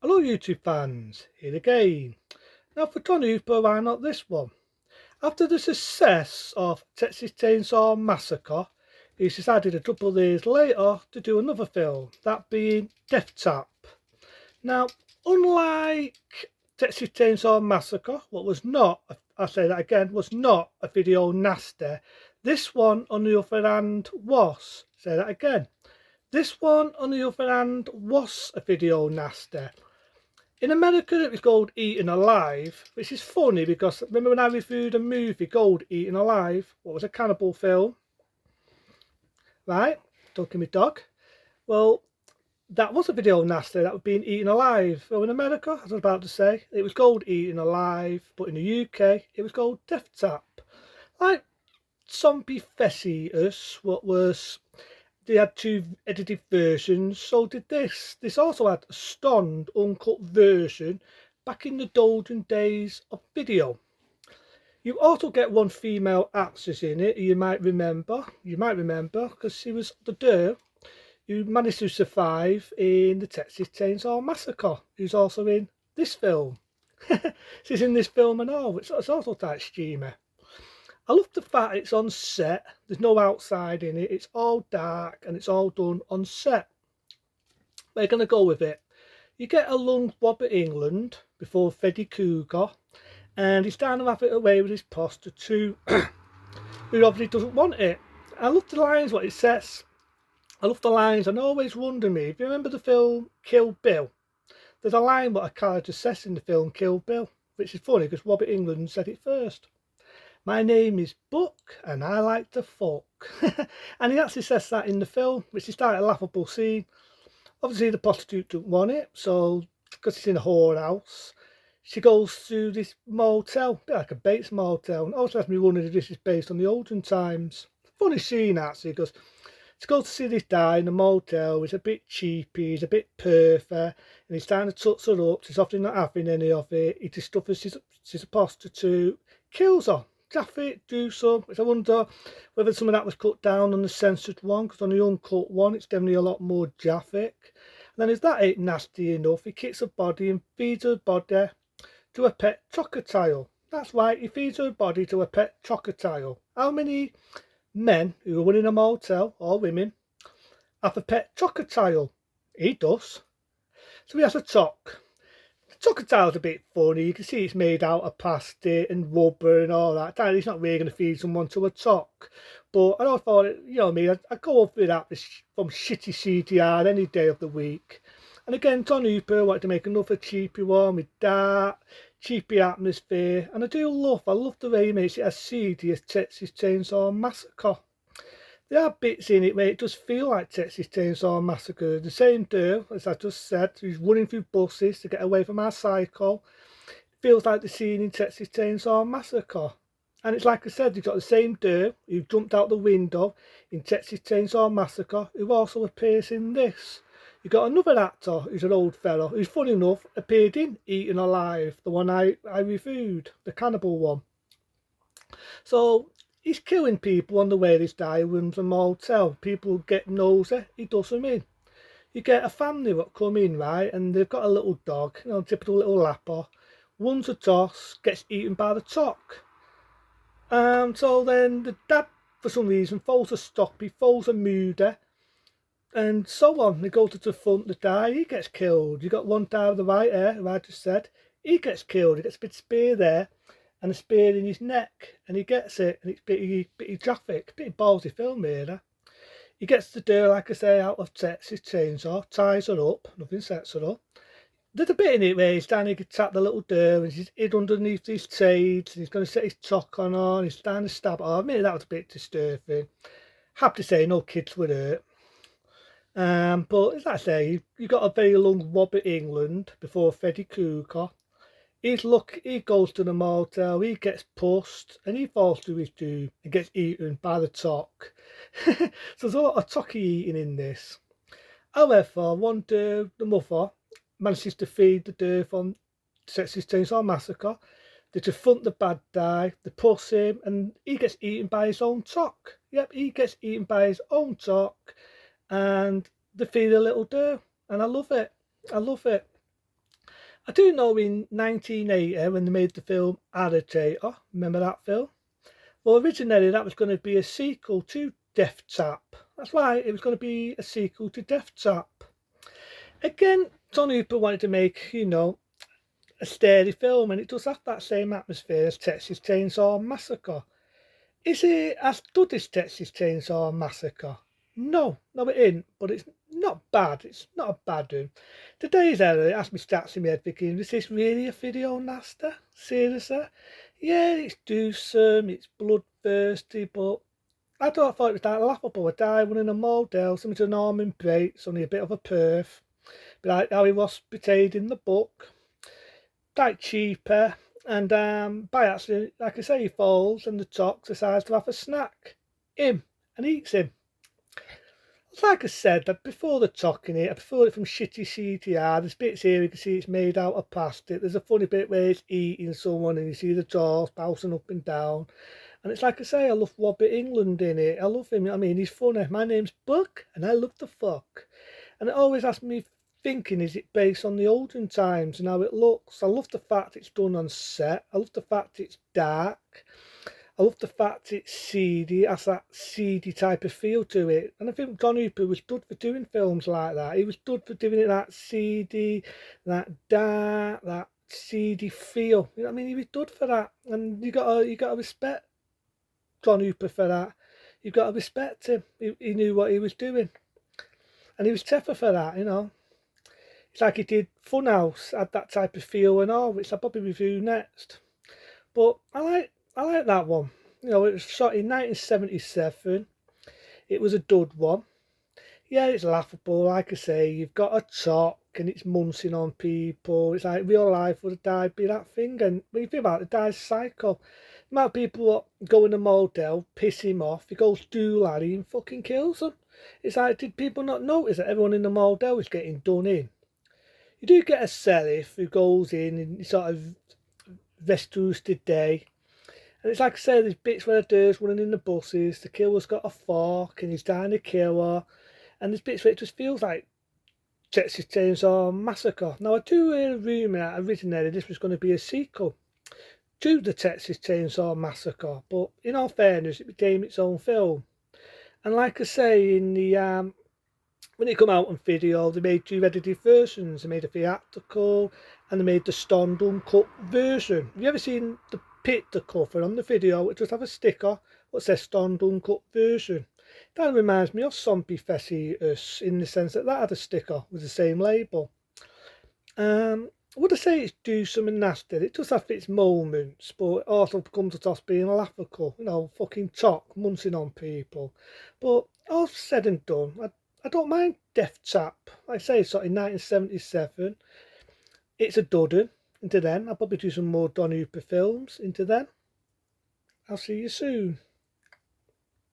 Hello YouTube fans, here again. Now for John Hooper, why not this one? After the success of Texas Chainsaw Massacre, he's decided a couple of years later to do another film, that being Death Trap. Now, unlike Texas Chainsaw Massacre, what was not, I'll say that again, was not a video nasty, this one on the other hand was, say that again, this one on the other hand was a video nasty. In America, it was called Eaten Alive, which is funny because remember when I reviewed a movie called Eaten Alive, what was a cannibal film, right? Talking my dog. Well, that was a video nasty that was being eaten alive. Well, in America, as I was about to say, it was called Eaten Alive, but in the UK, it was called Death Tap. Like Zombie Flesh Eaters, what was they had two edited versions, so did this. This also had a stunned, uncut version back in the golden days of video. You also get one female actress in it, you might remember, because she was the girl who managed to survive in the Texas Chainsaw Massacre, who's also in this film. She's in this film and all, which is also quite steamy. I love the fact it's on set. There's no outside in it. It's all dark and it's all done on set. We're going to go with it. You get a young Robert England before Freddy Krueger, and he's trying to have it away with his prostitute, who obviously doesn't want it. I love the lines, what it says. I love the lines, and always wonder me, if you remember the film Kill Bill, there's a line what a character says in the film Kill Bill, which is funny because Robert England said it first. My name is Buck and I like to fuck. And he actually says that in the film, which is quite a laughable scene. Obviously the prostitute doesn't want it, so because it's in a whorehouse, she goes to this motel, a bit like a Bates motel, and also has me wondering if this is based on the olden times. Funny scene actually, because she goes to see this guy in the motel, he's a bit cheapy, he's a bit perfect, and he's trying to touch her up, she's often not having any of it, he discovers she's a prostitute, kills her. Gaff it, do some. I wonder whether some of that was cut down on the censored one, because on the uncut one it's definitely a lot more graphic. And then if that ain't nasty enough, he kicks her body and feeds her body to a pet crocodile. That's right, he feeds her body to a pet crocodile. How many men who are running a motel, or women, have a pet crocodile? He does. So he has a talk. Crocodile's a bit funny. You can see it's made out of plastic and rubber and all that. He's not really going to feed someone to a talk. But I always thought, you know what I mean, I'd go up with that from shitty CGI any day of the week. And again, John Hooper wanted to make another cheapy one with that, cheapy atmosphere. And I love the way he makes it as seedy as Texas Chainsaw Massacre. There are bits in it where it does feel like Texas Chainsaw Massacre. The same girl, as I just said, who's running through buses to get away from our cycle. It feels like the scene in Texas Chainsaw Massacre. And it's like I said, you've got the same girl who jumped out the window in Texas Chainsaw Massacre, who also appears in this. You've got another actor who's an old fellow, who's funny enough appeared in Eaten Alive, the one I reviewed, the cannibal one. So he's killing people on the way this guy runs a motel. People get nosy, he does them in. You get a family that come in, right, and they've got a little dog, you know, typical little lapper. Runs a toss, gets eaten by the talk. So then the dad, for some reason, falls a stoppy, falls a moody, and so on. They go to the front, the guy, he gets killed. You got one guy with the right hair, who I just said, he gets killed. He gets a bit of spear there, and a spear in his neck, and he gets it, and it's bitty graphic, bitty ballsy film here. He gets the girl, like I say, out of Texas Chainsaw, ties her up, nothing sets her up. There's a bit in it where he's trying to attack the little girl, and she's hid underneath these shades, and he's going to set his chalk on her, and he's trying to stab her. I mean, that was a bit disturbing. Happy to say no kids were hurt. But as I say, you got a very long Robert England before Freddy Krueger. He goes to the motel, he gets pussed, and he falls to his doom and gets eaten by the talk. So there's a lot of talky eating in this. However, one day the mother manages to feed the girl from Texas Chainsaw Massacre. They confront the bad guy, they push him, and he gets eaten by his own talk. Yep, he gets eaten by his own talk, and they feed a little girl, and I love it. I love it. I do know in 1980 when they made the film Alligator, remember that film? Well, originally that was going to be a sequel to Death Trap. That's right, it was going to be a sequel to Death Trap. Again, John Hooper wanted to make, a scary film, and it does have that same atmosphere as Texas Chainsaw Massacre. Is it as good as Texas Chainsaw Massacre? No, no, it isn't, but it's not bad. It's not a bad one. Today's era, it asked me stats in my head thinking, is this really a video nasty? Seriously? Yeah, it's gruesome, it's bloodthirsty, but I thought it was that laughable. A guy running a model, something to Norman Bates, only a bit of a perf. But like how he was portrayed in the book. Quite cheaper. And by accident, like I say, he falls and the tox decides to have a snack. Him. And eats him. Like I said, that before the talking it, I prefer it from shitty CTR. There's bits here you can see it's made out of plastic. There's a funny bit where it's eating someone and you see the jaws bouncing up and down. And it's like I say, I love Robert England in it. I love him. I mean, he's funny. My name's Buck and I love the fuck. And it always has me thinking, is it based on the olden times and how it looks? I love the fact it's done on set. I love the fact it's dark. I love the fact it's seedy, it has that seedy type of feel to it. And I think John Hooper was good for doing films like that. He was good for doing it that seedy, that dark, that seedy feel. You know what I mean? He was good for that. And you gotta respect John Hooper for that. You've got to respect him. He knew what he was doing. And he was tougher for that, It's like he did Funhouse, had that type of feel and all, which I'll probably review next. But I like that one. It was shot in 1977. It was a dud one. Yeah, it's laughable. Like I say, you've got a talk and it's munching on people. It's like real life would have died be that thing. And when you think about it, the guy's psycho. The amount of people that go in a motel, piss him off, he goes to Larry and fucking kills them. It's like, did people not notice that everyone in the motel is getting done in? You do get a sheriff who goes in and he sort of rescues the day. And it's like I say, there's bits where the door's running in the buses, the killer's got a fork and he's trying to kill her. And there's bits where it just feels like Texas Chainsaw Massacre. Now, I do hear a rumour that originally this was going to be a sequel to the Texas Chainsaw Massacre. But in all fairness, it became its own film. And like I say, in the when it come out on video, they made two edited versions. They made a theatrical and they made the stoned uncut version. Have you ever seen the picture cover on the video? It just have a sticker that says stoned uncut version. That reminds me of Zombie Fessius in the sense that had a sticker with the same label. Would I say it's gruesome and nasty? It does have its moments, but it also comes across being laughable. Fucking talk, munching on people. But all said and done, I don't mind Death Trap. Like I say, it's sort of in 1977. It's a dud. Into then, I'll probably do some more Don Hooper films. Into then, I'll see you soon.